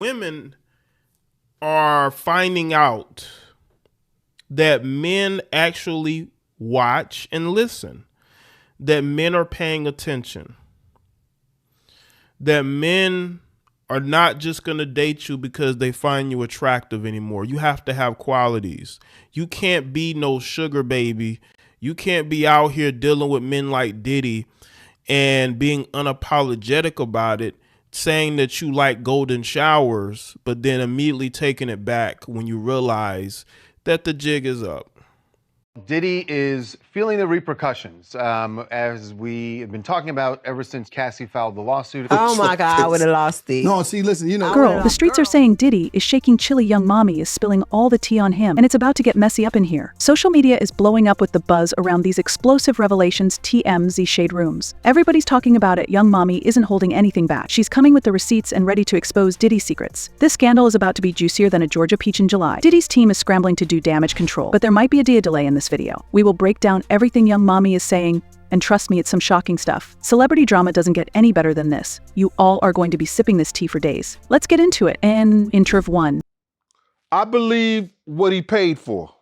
Women are finding out that men actually watch and listen, that men are paying attention, that men are not just going to date you because they find you attractive anymore. You have to have qualities. You can't be no sugar baby. You can't be out here dealing with men like Diddy and being unapologetic about it, saying that you like golden showers, but then immediately taking it back when you realize that the jig is up. Diddy is feeling the repercussions, as we have been talking about ever since Cassie filed the lawsuit. Oh my God, I would have lost it. No, see, listen, Girl, the streets are saying Diddy is shaking chilly Young Mami is spilling all the tea on him, and it's about to get messy up in here. Social media is blowing up with the buzz around these explosive revelations TMZ shade rooms. Everybody's talking about it. Young Mami isn't holding anything back. She's coming with the receipts and ready to expose Diddy's secrets. This scandal is about to be juicier than a Georgia peach in July. Diddy's team is scrambling to do damage control, but there might be a delay in this video. We will break down everything Young Mami is saying, and trust me, it's some shocking stuff. Celebrity drama doesn't get any better than this. You all are going to be sipping this tea for days. Let's get into it. And intro 1. I believe what he paid for.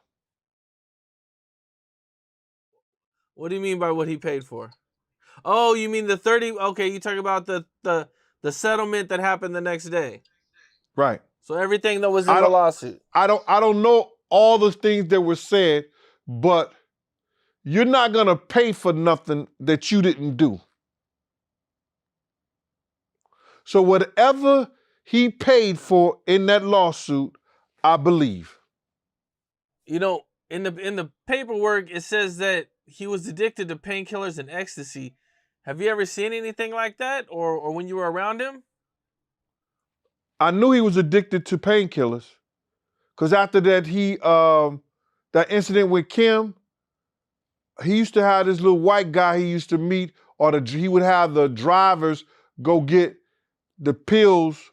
What do you mean by what he paid for? Oh, you mean the 30? Okay, you talking about the settlement that happened the next day. Right. So everything that was in the lawsuit. I don't know all the things that were said, but you're not going to pay for nothing that you didn't do. So whatever he paid for in that lawsuit, I believe. You know, in the paperwork, it says that he was addicted to painkillers and ecstasy. Have you ever seen anything like that, or when you were around him? I knew he was addicted to painkillers, because after that that incident with Kim, he used to have this little white guy he used to meet, or he would have the drivers go get the pills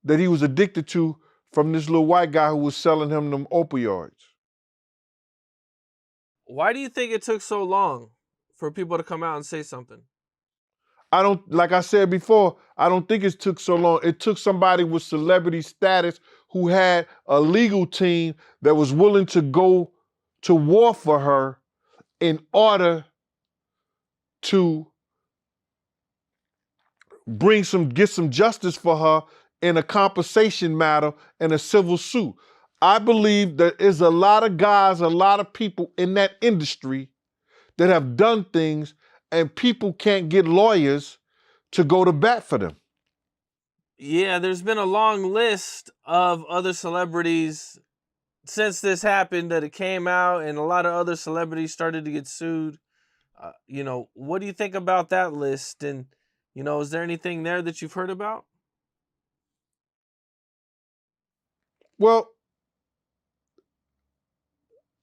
that he was addicted to from this little white guy who was selling him them opioids. Why do you think it took so long for people to come out and say something? Like I said before, I don't think it took so long. It took somebody with celebrity status who had a legal team that was willing to go to war for her in order to get some justice for her in a compensation matter in a civil suit. I believe there is a lot of guys, a lot of people in that industry that have done things, and people can't get lawyers to go to bat for them. Yeah, there's been a long list of other celebrities since this happened that it came out, and a lot of other celebrities started to get sued. What do you think about that list? And, is there anything there that you've heard about? Well,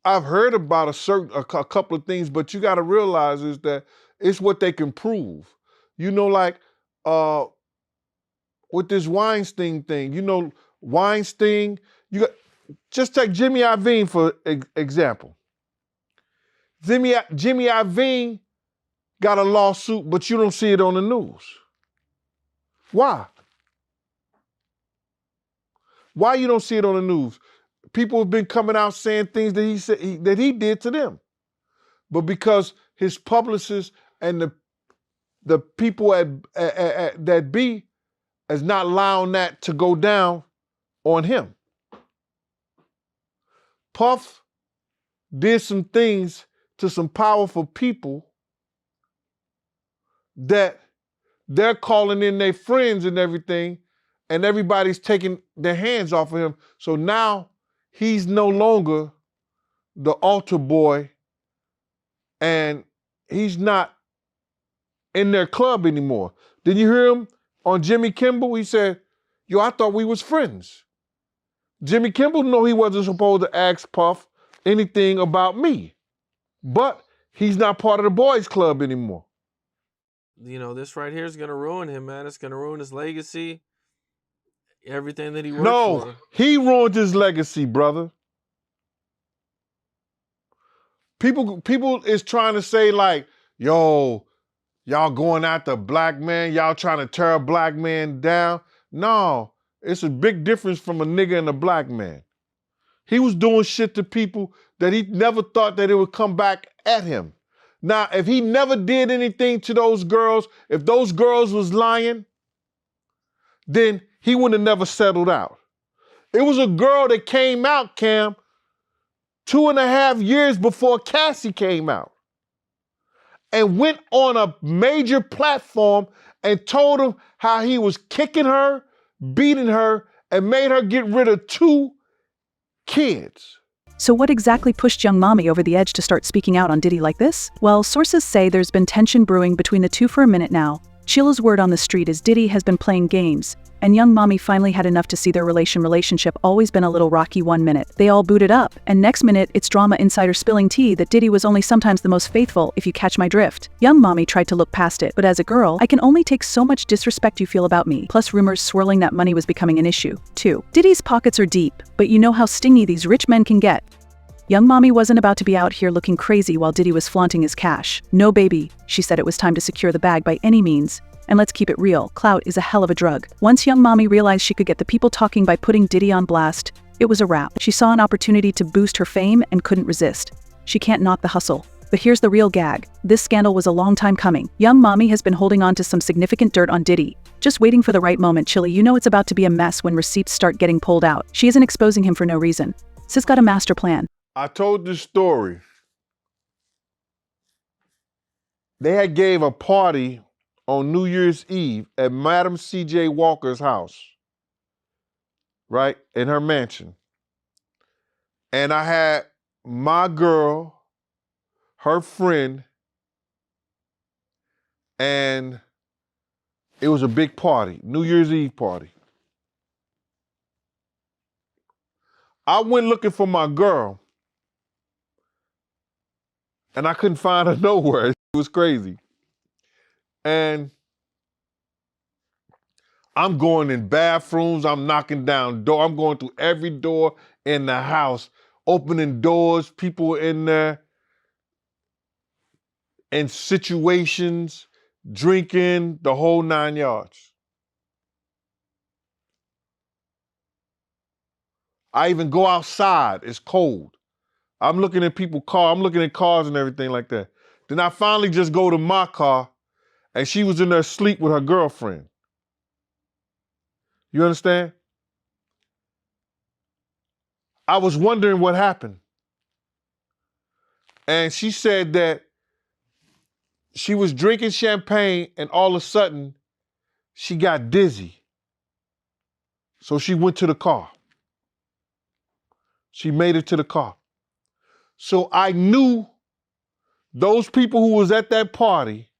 I've heard about a couple of things, but you got to realize is that it's what they can prove. Like with this Weinstein thing, Weinstein, just take Jimmy Iovine for example. Jimmy Iovine got a lawsuit, but you don't see it on the news. Why? Why you don't see it on the news? People have been coming out saying things that he said that he did to them, but because his publicists and the people that be is not allowing that to go down on him. Puff did some things to some powerful people that they're calling in their friends and everything, and everybody's taking their hands off of him. So now he's no longer the altar boy, and he's not in their club anymore. Did you hear him on Jimmy Kimmel? He said, "Yo, I thought we was friends." Jimmy Kimmel knew he wasn't supposed to ask Puff anything about me, but he's not part of the boys club anymore. This right here is going to ruin him, man. It's going to ruin his legacy, everything that he worked No, for. he ruined his legacy, brother. People is trying to say like, yo, y'all going after a black man, y'all trying to tear a black man down. No, It's a big difference from a nigga and a black man. He was doing shit to people that he never thought that it would come back at him. Now, if he never did anything to those girls, if those girls was lying, then he would have never settled out. It was a girl that came out, Cam, 2.5 years before Cassie came out, and went on a major platform and told him how he was kicking her, beating her, and made her get rid of 2 kids. So what exactly pushed Yung Mami over the edge to start speaking out on Diddy like this? Well, sources say there's been tension brewing between the two for a minute now. Chilla's word on the street is Diddy has been playing games, and Yung Mami finally had enough to see their relationship always been a little rocky. 1 minute, they all booted up, and next minute, it's drama insider spilling tea that Diddy was only sometimes the most faithful, if you catch my drift. Yung Mami tried to look past it, but as a girl, I can only take so much disrespect you feel about me, plus rumors swirling that money was becoming an issue. 2. Diddy's pockets are deep, but you know how stingy these rich men can get. Yung Mami wasn't about to be out here looking crazy while Diddy was flaunting his cash. No baby, she said it was time to secure the bag by any means. And let's keep it real, clout is a hell of a drug. Once Yung Mami realized she could get the people talking by putting Diddy on blast, it was a wrap. She saw an opportunity to boost her fame and couldn't resist. She can't knock the hustle. But here's the real gag. This scandal was a long time coming. Yung Mami has been holding on to some significant dirt on Diddy, just waiting for the right moment. Chili, you know it's about to be a mess when receipts start getting pulled out. She isn't exposing him for no reason. Sis got a master plan. I told this story. They had gave a party on New Year's Eve at Madam C.J. Walker's house, right, in her mansion. And I had my girl, her friend, and it was a big party, New Year's Eve party. I went looking for my girl, and I couldn't find her nowhere. It was crazy. And I'm going in bathrooms, I'm knocking down doors, I'm going through every door in the house, opening doors, people in there, in situations, drinking, the whole 9 yards. I even go outside, it's cold. I'm looking at people's cars, I'm looking at cars and everything like that. Then I finally just go to my car, and she was in there asleep with her girlfriend. You understand? I was wondering what happened. And she said that she was drinking champagne and all of a sudden she got dizzy. So she went to the car. She made it to the car. So I knew those people who was at that party,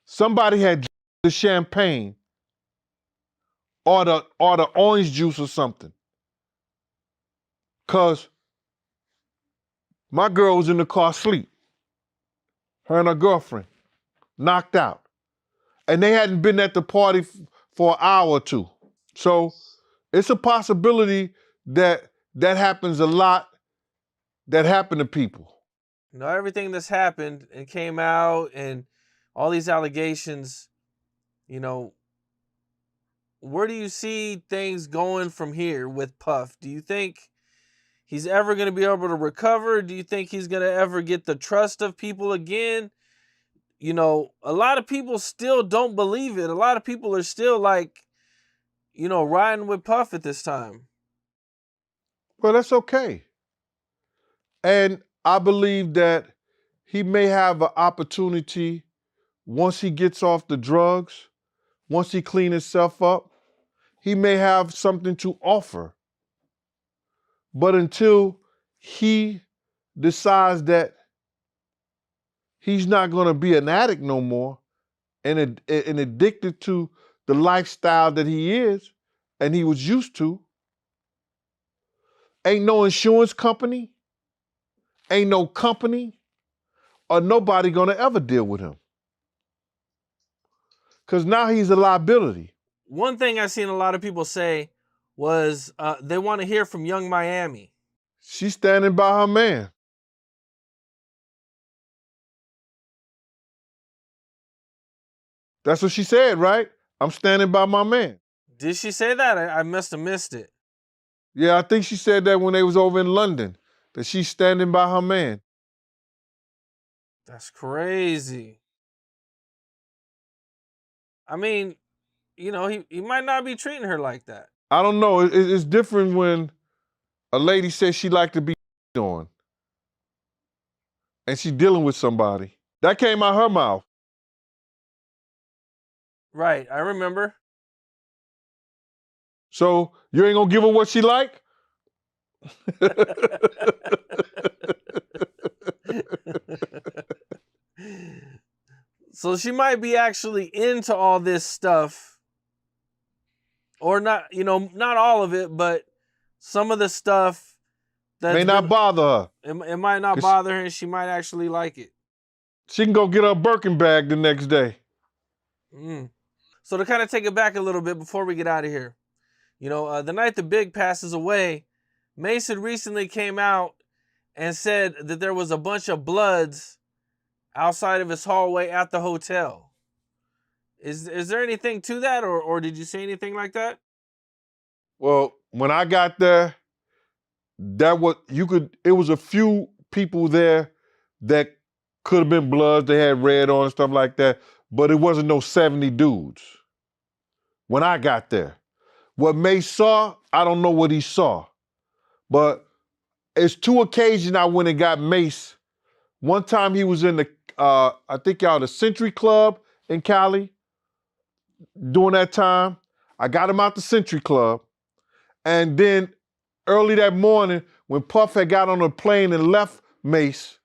somebody had the champagne or the orange juice or something. Cause my girl was in the car asleep. Her and her girlfriend, knocked out. And they hadn't been at the party for an hour or two. So it's a possibility that that happens a lot, that happen to people. You know, everything that's happened and came out and all these allegations, you know, where do you see things going from here with Puff? Do you think he's ever going to be able to recover? Do you think he's going to ever get the trust of people again? You know, a lot of people still don't believe it. A lot of people are still like, you know, riding with Puff at this time. Well, that's okay. And I believe that he may have an opportunity once he gets off the drugs, once he cleans himself up, he may have something to offer. But until he decides that he's not going to be an addict no more and addicted to the lifestyle that he is and he was used to, ain't no insurance company, ain't no company, or nobody going to ever deal with him. Because now he's a liability. One thing I've seen a lot of people say was they want to hear from Yung Miami. She's standing by her man. That's what she said, right? I'm standing by my man. Did she say that? I must have missed it. Yeah, I think she said that when they was over in London, that she's standing by her man. That's crazy. I mean, you know, he might not be treating her like that. I don't know. It's different when a lady says she like to be on and she dealing with somebody. That came out her mouth. Right, I remember. So you ain't gonna give her what she like? So she might be actually into all this stuff. Or not, you know, not all of it, but some of the stuff that May not bother her. It might not bother her, and she might actually like it. She can go get her Birkin bag the next day. So to kind of take it back a little bit before we get out of here, you know, the night the Big passes away, Mason recently came out and said that there was a bunch of bloods outside of his hallway at the hotel. Is there anything to that, or did you say anything like that? Well, when I got there, it was a few people there that could have been bloods. They had red on and stuff like that, but it wasn't no 70 dudes. When I got there, what Mace saw, I don't know what he saw, but it's 2 occasions I went and got Mace. One time he was in the, I think the Century Club in Cali. During that time, I got him out the Century Club. And then early that morning, when Puff had got on a plane and left Mace,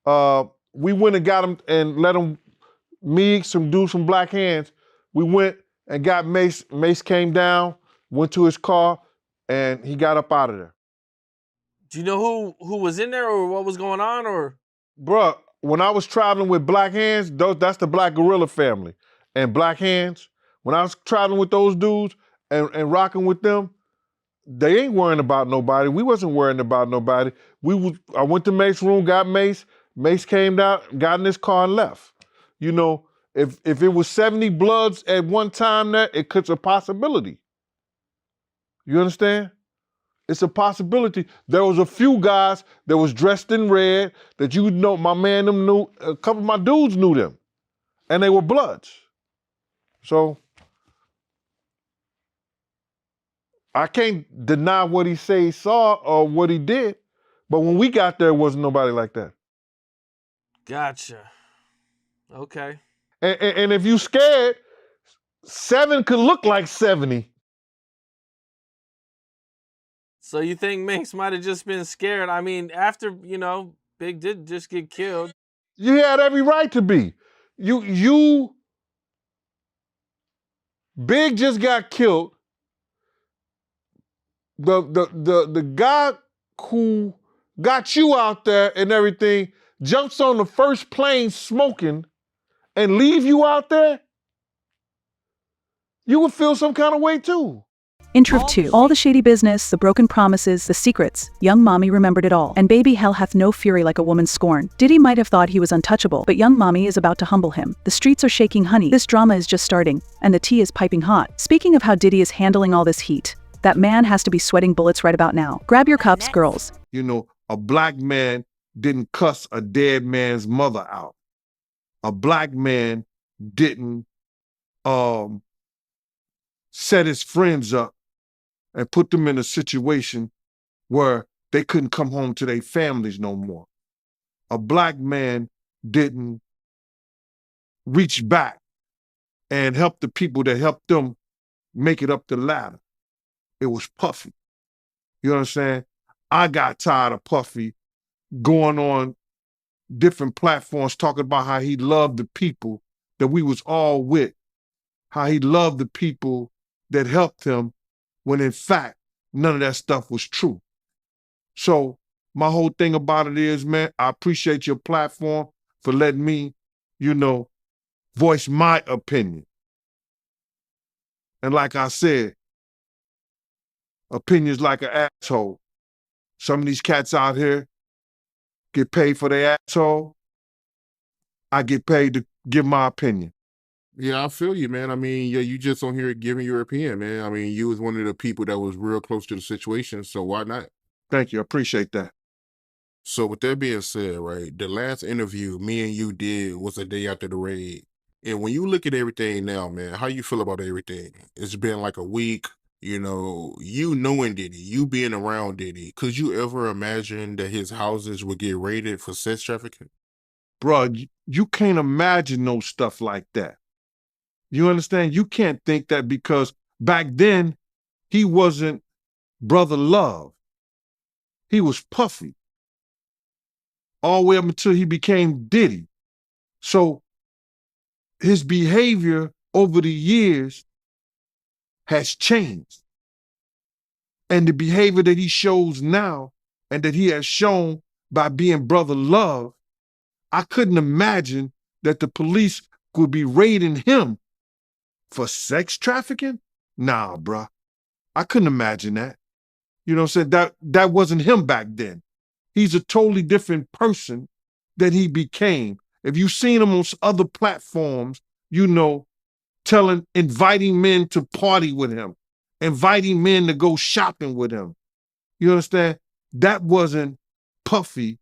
we went and got him and let him, some dudes from Black Hands, we went and got Mace. Mace came down, went to his car, and he got up out of there. Do you know who was in there or what was going on, or? Bruh, when I was traveling with Black Hands, that's the Black Gorilla family. And Black Hands, when I was traveling with those dudes and rocking with them, they ain't worrying about nobody. We wasn't worrying about nobody. I went to Mace's room, got Mace. Mace came down, got in his car and left. You know, if it was 70 bloods at one time, it could a possibility. You understand? It's a possibility. There was a few guys that was dressed in red that you know, my man them knew, a couple of my dudes knew them. And they were bloods. So I can't deny what he say he saw or what he did, but when we got there, it wasn't nobody like that. Gotcha. Okay. And if you scared, 7 could look like 70. So you think Mace might have just been scared? I mean, after, you know, Big did just get killed. You had every right to be. Big just got killed. The guy who got you out there and everything jumps on the first plane smoking and leave you out there, you would feel some kind of way too. In Truth 2, all the shady business, the broken promises, the secrets, young Mami remembered it all. And baby hell hath no fury like a woman's scorn. Diddy might have thought he was untouchable, but young Mami is about to humble him. The streets are shaking honey. This drama is just starting, and the tea is piping hot. Speaking of how Diddy is handling all this heat, that man has to be sweating bullets right about now. Grab your cups, girls. You know, a black man didn't cuss a dead man's mother out. A black man didn't set his friends up and put them in a situation where they couldn't come home to their families no more. A black man didn't reach back and help the people that helped them make it up the ladder. It was Puffy. You know what I'm saying? I got tired of Puffy going on different platforms talking about how he loved the people that we was all with, how he loved the people that helped him, when in fact, none of that stuff was true. So my whole thing about it is, man, I appreciate your platform for letting me, you know, voice my opinion. And like I said, opinions like an asshole. Some of these cats out here get paid for their asshole. I get paid to give my opinion. Yeah, I feel you, man. I mean, yeah, you just on here giving your opinion, man. I mean, you was one of the people that was real close to the situation, so why not? Thank you. I appreciate that. So with that being said, right, the last interview me and you did was a day after the raid. And when you look at everything now, man, how you feel about everything? It's been like a week, you knowing Diddy, you being around Diddy. Could you ever imagine that his houses would get raided for sex trafficking? Bruh, you can't imagine no stuff like that. You understand? You can't think that because back then he wasn't Brother Love. He was Puffy all the way up until he became Diddy. So his behavior over the years has changed. And the behavior that he shows now and that he has shown by being Brother Love, I couldn't imagine that the police would be raiding him for sex trafficking. Nah, bruh. I couldn't imagine that. You know what I'm saying? That wasn't him back then. He's a totally different person that he became. If you've seen him on other platforms, inviting men to party with him, inviting men to go shopping with him. You understand? That wasn't Puffy.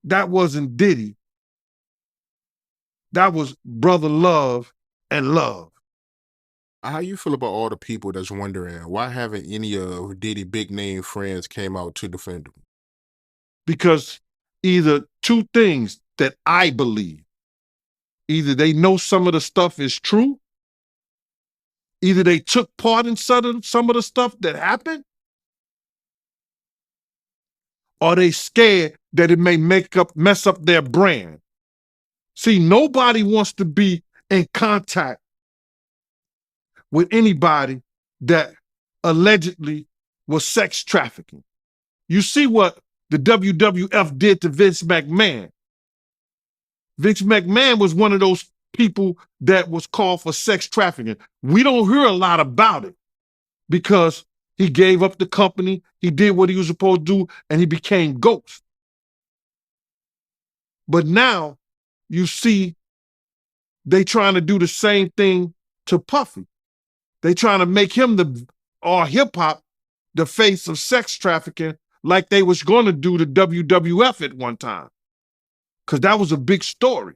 That wasn't Diddy. That was Brother Love and Love. How you feel about all the people that's wondering why haven't any of Diddy big name friends came out to defend him? Because either two things that I believe. Either they know some of the stuff is true, either they took part in some of the stuff that happened, or they scared that it may mess up their brand. See, nobody wants to be in contact with anybody that allegedly was sex trafficking. You see what the WWF did to Vince McMahon. Vince McMahon was one of those people that was called for sex trafficking. We don't hear a lot about it because he gave up the company, he did what he was supposed to do, and he became Ghost. But now you see they trying to do the same thing to Puffy. They trying to make him or hip hop the face of sex trafficking like they was going to do the WWF at one time. Because that was a big story.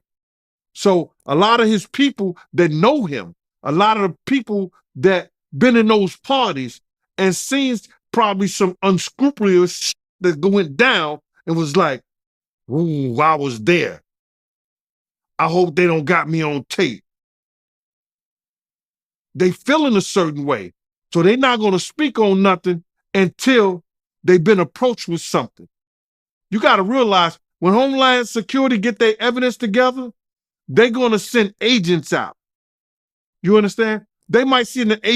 So a lot of his people that know him, a lot of the people that been in those parties and seen probably some unscrupulous shit that went down and was like, ooh, I was there. I hope they don't got me on tape. They feeling a certain way. So they're not going to speak on nothing until they've been approached with something. You got to realize when Homeland Security get their evidence together, they're going to send agents out. You understand? They might send an agent